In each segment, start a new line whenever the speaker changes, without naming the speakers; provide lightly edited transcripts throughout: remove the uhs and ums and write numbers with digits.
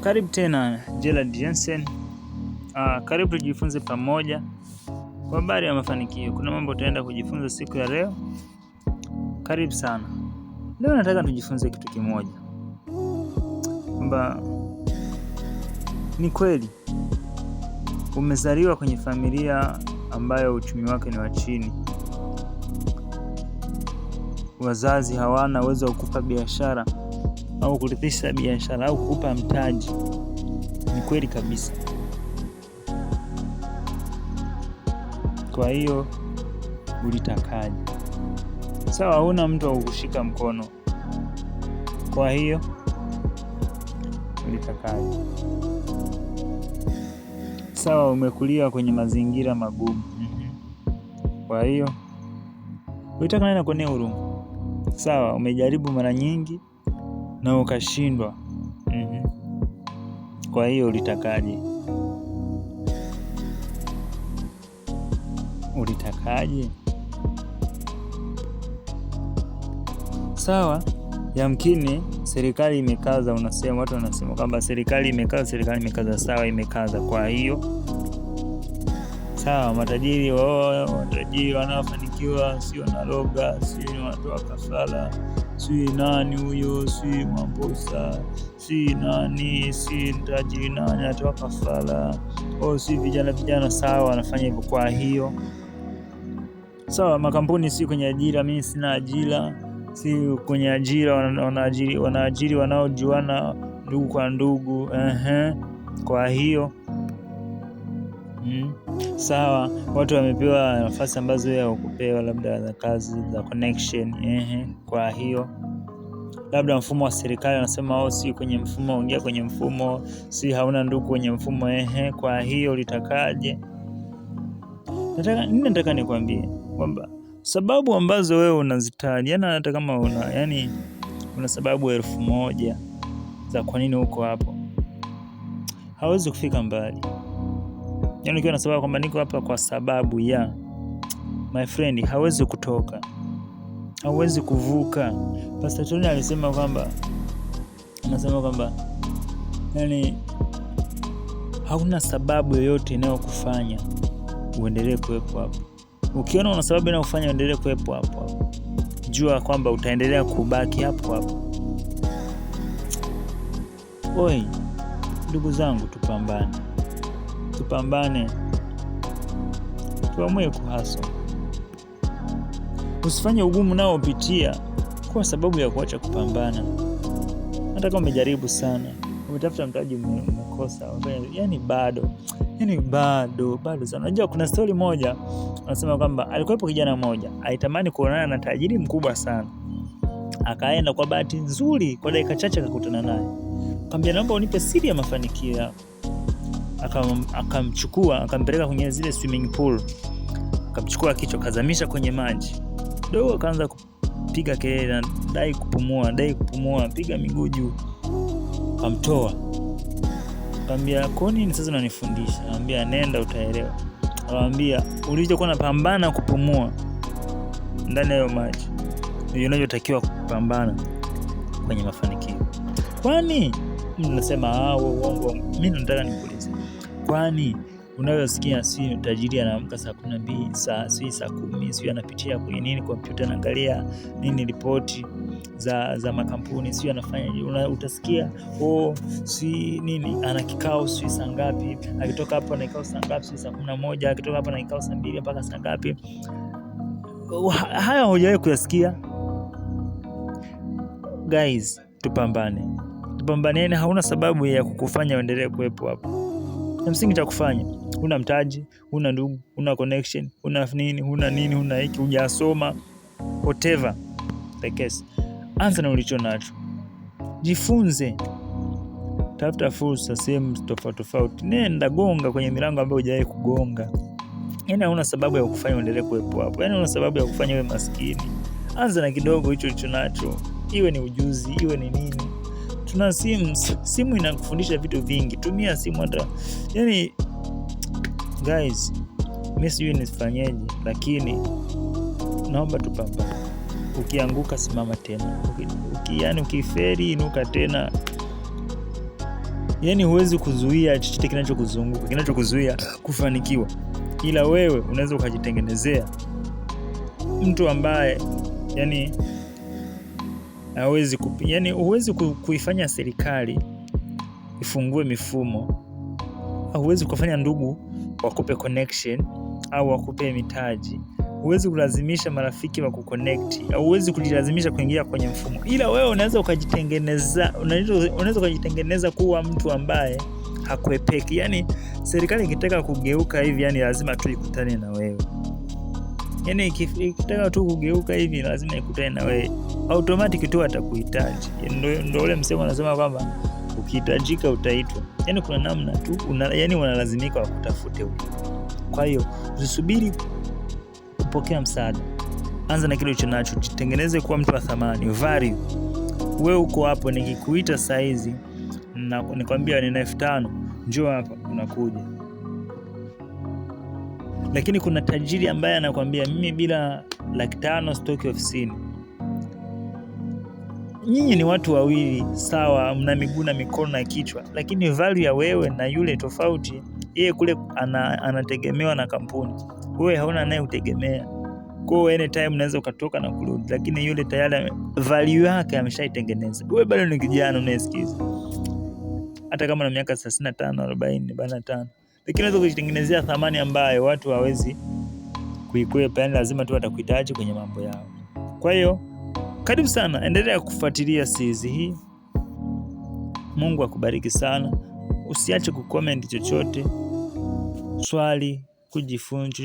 Karibu tena Gerald Jensen. Karibu tujifunze pamoja kwa habari ya mafanikio. Kuna mambo tutaenda kujifunza siku ya leo. Karibu sana. Leo nataka tujifunze kitu kimoja, kwamba ni kweli umezaliwa kwenye familia ambayo uchumi wake ni wa chini. Wazazi hawana uwezo wa kukupa biashara au kurithisha biashara au kukupa mtaji. Ni kweli kabisa. Kwa hiyo ulitakaje? Sawa, huna mtu wa kukushika mkono. Kwa hiyo ulitakaje? Sawa, umekulia kwenye mazingira magumu. Kwa hiyo ulitaka nani akuonee huruma? Sawa, umejaribu mara nyingi na ukashindwa. Kwa hiyo ulitakaje? Ulitakaje? Sawa, yamkini serikali imekaza, watu wanasema kwamba serikali imekaza. Sawa, imekaza. Kwa hiyo sawa, matajiri wanaofanikiwa sio naroga, sio wanatoa kafara, si nani huyo, si Mwamposa, si nani, si tajiri nani anatoa kafara, si vijana. Sawa, wanafanya hivyo. Kwa hiyo sawa, makampuni si kwenye ajira, mimi sina ajira, si kwenye ajira, wanaajiri wanaojuana ndugu kwa ndugu. Kwa hiyo sawa, watu wamepewa nafasi ambazo ya kupewa, labda za kazi za connection. Kwa hiyo labda mfumo wa serikali wanasema si kwenye mfumo, ongea kwenye mfumo, si hauna ndugu kwenye mfumo. Kwa hiyo ulitakaje? Nataka nikwambie kwamba sababu ambazo wewe unazitaja, hata kama una sababu 1000 za kwa nini uko hapo, hauwezi kufika mbali. Ukiwa na sababu kwamba niko hapa kwa sababu ya my friend, hauwezi kutoka, hauwezi kuvuka. Pastor Tony alisema kwamba hauna sababu yoyote inayokufanya uendelee kuwepo hapo. Ukiona una sababu inayokufanya uendelee kuwepo hapo, jua kwamba utaendelea kubaki hapo. Oi, ndugu zangu, tupambane, tuamue kuhasa. Usifanye ugumu nao upitia kwa sababu ya kuacha kupambana. Hata kama umejaribu sana, umetafuta mtaji, umekosa, bado sana. Unajua kuna story moja anasema kwamba alikuwepo kijana mmoja alitamani kuonana na tajiri mkubwa sana. Akaenda kwa bahati nzuri, kwa dakika chache akakutana naye. Akamwambia, naomba unipe siri ya mafanikio yako. Akamchukua, akampeleka kwenye zile swimming pool. Akamchukua kichwa, kazamisha kwenye maji. Dogo akaanza kupiga kelele, dai kupumua, piga miguu juu. Akamtoa. Akamwambia, kwa nini sasa unanifundisha? Akamwambia, nenda utaelewa. Akamwambia, ulichokuwa unapambana kupumua ndani ya maji ndio unachotakiwa kupambana kwenye mafanikio. Kwani mnasema uongo? Mimi nataka nikuulize, kwani unayosikia si tajiri anaamka saa 12, saa 10, si anapitia kwenye nini kompyuta, anaangalia nini ripoti za makampuni, si anafanya, utasikia si nini, ana kikao si saa ngapi, akitoka hapo na kikao saa ngapi, si saa 11, akitoka hapo na kikao saa 2 mpaka saa ngapi. Haya hujawahi kuyasikia? Guys, tupambane. Hauna sababu ya kukufanya uendelee kuwepo hapo. Na msingi cha kufanya, huna mtaji, huna ndugu, huna connection, huna nini, huna hiki, hujasoma, whatever the case. Anza na ulicho nacho. Jifunze. Tafuta fursa sehemu tofauti. Nenda gonga kwenye milango ambayo hujawahi kugonga. Hauna sababu ya kukufanya uendelee kuwepo hapo. Hauna sababu ya kufanya wewe maskini. Anza na kidogo hicho ulicho nacho. Iwe ni ujuzi, iwe ni nini. Tuna simu inakufundisha vitu vingi. Tumia simu hata. Guys, mimi sijui nifanyeje, lakini naomba tupambane. Ukianguka simama tena. Ukiferi inuka tena. Yani huwezi kuzuia chochote kinachokuzunguka, kinachokuzuia kufanikiwa, ila wewe unaweza ukajitengenezea mtu ambaye yani huwezi kuifanya serikali ifungue mifumo, huwezi kufanya ndugu wakupe connection au wakupe mitaji, huwezi kulazimisha marafiki wa kuconnect, au huwezi kujilazimisha kuingia kwenye mfumo, ila wewe unaweza ukajitengeneza kuwa mtu ambaye hakuepeki. Yani serikali ikitaka kugeuka hivi, yani lazima tu ikutane na wewe. Yani ikitaka tu kugeuka hivi lazima ikutane na wewe, automatic tu atakuhitaji. Ndio ule msemo anasema kwamba ukihitajika utaitwa. Yani kuna namna tu unalazimika wakutafute wewe. Kwa hiyo usisubiri kupokea msaada, anza na kile ulicho nacho, jitengeneze kuwa mtu wa thamani, value. Wewe uko hapo, nikikuita saa hizi na nikwambia nina 5,000 njoo hapa, unakuja. Lakini kuna tajiri ambaye anakuambia mimi bila 500,000 stoki ofisini. Nyinyi ni watu wawili sawa, mna miguu na mikono na kichwa, lakini value ya wewe na yule tofauti. Yeye kule anategemewa na kampuni, wewe hauna naye utegemea. Kwa hiyo anytime unaweza ukatoka na kurudi, lakini yule tayari value yake ameshaitengeneza. Wewe bado ni kijana unayesikiza, hata kama na miaka 35, 40, 45, lakini unaweza kujitengenezea thamani ambayo watu hawezi kuikwepa. Yani lazima tu watakuhitaji kwenye mambo yao. Kwa hiyo karibu sana, endelea kufuatilia series hii. Mungu akubariki sana. Usiache kucomment chochote, swali, kujifunza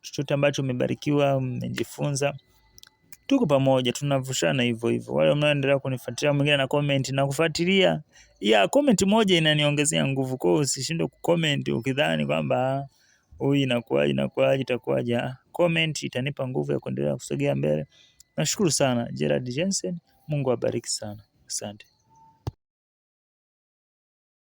chochote ambacho umebarikiwa, umejifunza. Tuko pamoja, tunavushana hivyo hivyo. Wale mnaoendelea kunifuatilia, mwingine na comment na kufuatilia, comment moja inaniongezea nguvu. Kwa hiyo usishinde kucomment ukidhani kwamba huyu inakuwaje itakuwaje. Comment itanipa nguvu ya kuendelea kusogea mbele. Nashukuru sana. Gerald Jensen, Mungu awabariki sana. Asante.